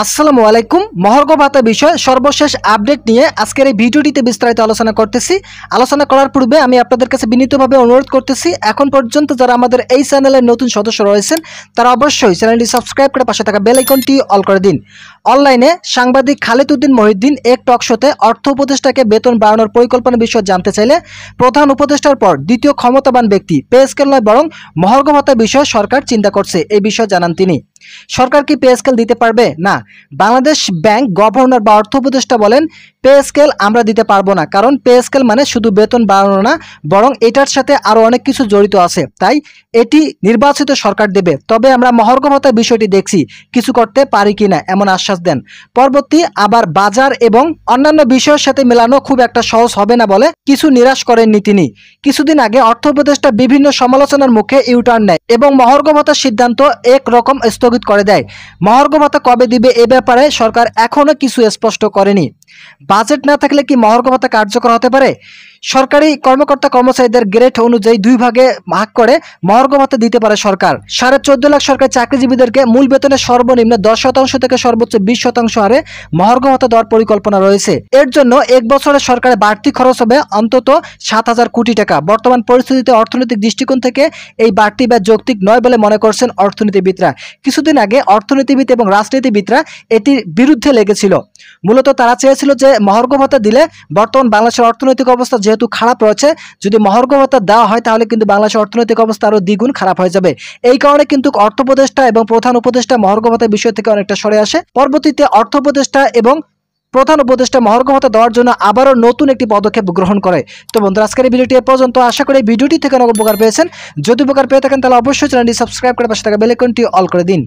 আসসালামু আলাইকুম। মহার্ঘ ভাতা বিষয়ে সর্বশেষ আপডেট নিয়ে আজকের এই ভিডিওটিতে বিস্তারিত আলোচনা করতেছি। আলোচনা করার পূর্বে আমি আপনাদের কাছে বিনীতভাবে অনুরোধ করতেছি, এখন পর্যন্ত যারা আমাদের এই চ্যানেলের নতুন সদস্য রয়েছেন তারা অবশ্যই চ্যানেলটি সাবস্ক্রাইব করে পাশে থাকা বেল আইকনটি অল করে দিন। অনলাইনে সাংবাদিক খালিদ উদ্দিন মহিউদ্দিন এক টক শোতে অর্থ উপদেষ্টাকে বেতন বাড়ানোর পরিকল্পনা বিষয়ে জানতে চাইলে প্রধান উপদেষ্টার পর দ্বিতীয় ক্ষমতাবান ব্যক্তি পে স্কেল নয় বরং মহার্ঘ ভাতা বিষয়ে সরকার চিন্তা করছে, এই বিষয়ে জানান তিনি। সরকার কি পে স্কেল দিতে পারবে? না। বাংলাদেশ ব্যাংক গভর্নর বা অর্থ উপদেষ্টা বলেন, পে স্কেল আমরা দিতে পারবো না, কারণ পে স্কেল মানে শুধু বেতন বাড়ানো না, বরং এটার সাথে আরো অনেক কিছু জড়িত আছে, তাই এটি নির্বাচিত সরকার দেবে। তবে আমরা মহার্ঘ ভাতার বিষয়টি দেখছি, কিছু করতে পারি কিনা এমন আশ্বাস দেন। পরবর্তী আবার বাজার এবং অন্যান্য বিষয়ের সাথে মেলানো খুব একটা সহজ হবে না বলে কিছু নিরাশ করেননি তিনি। কিছুদিন আগে অর্থ উপদেষ্টা বিভিন্ন সমালোচনার মুখে ইউটার্ন নেয় এবং মহার্ঘ ভাতার সিদ্ধান্ত একরকম স্থগিত করে দেয়। মহার্ঘ ভাতা কবে দিবে এ ব্যাপারে সরকার এখনো কিছু স্পষ্ট করেনি। বাজেট না থাকলে কি মহার্ঘ ভাতা কার্যকর হতে পারে? সরকারি কর্মকর্তা কর্মচারীদের গ্রেড অনুযায়ী দুই ভাগে ভাগ করে মহার্ঘ ভাতা দিতে পারে সরকার। 14.5 লাখ সরকারি চাকরিজীবীদেরকে মূল বেতনের সর্বনিম্ন 10% থেকে সর্বোচ্চ 20% হারে মহার্ঘ ভাতা দেওয়ার পরিকল্পনা রয়েছে। এর জন্য এক বছরে সরকারের বাড়তি খরচ হবে অন্তত 7,000 কোটি টাকা। বর্তমান পরিস্থিতিতে অর্থনৈতিক দৃষ্টিকোণ থেকে এই বাড়তি ব্যয় যৌক্তিক নয় বলে মনে করছেন অর্থনীতিবিদরা। কিছুদিন আগে অর্থনীতিবিদ এবং রাজনীতিবিদরা এটির বিরুদ্ধে লেগেছিল। মূলত তারা চেয়েছিল যে মহার্ঘ ভাতা দিলে বর্তমান বাংলাদেশের অর্থনৈতিক অবস্থা যেহেতু খারাপ রয়েছে, যদি মহার্ঘ ভাতা দেওয়া হয় তাহলে কিন্তু বাংলাদেশের অর্থনৈতিক অবস্থা আরো দ্বিগুণ খারাপ হয়ে যাবে। এই কারণে কিন্তু অর্থ উপদেষ্টা এবং প্রধান উপদেষ্টা মহার্ঘ ভাতার বিষয় থেকে অনেকটা সরে আসে। পরবর্তীতে অর্থ উপদেষ্টা এবং প্রধান উপদেষ্টা মহার্ঘ ভাতা দেওয়ার জন্য আবারও নতুন একটি পদক্ষেপ গ্রহণ করে। তো বন্ধুরা, আজকের এই ভিডিওটি এ পর্যন্ত। আশা করি ভিডিওটি থেকে অনেক উপকার পেয়েছেন। যদি উপকার পেয়ে থাকেন তাহলে অবশ্যই চ্যানেলটি সাবস্ক্রাইব করে পাশে থাকা বেল আইকনটি অল করে দিন।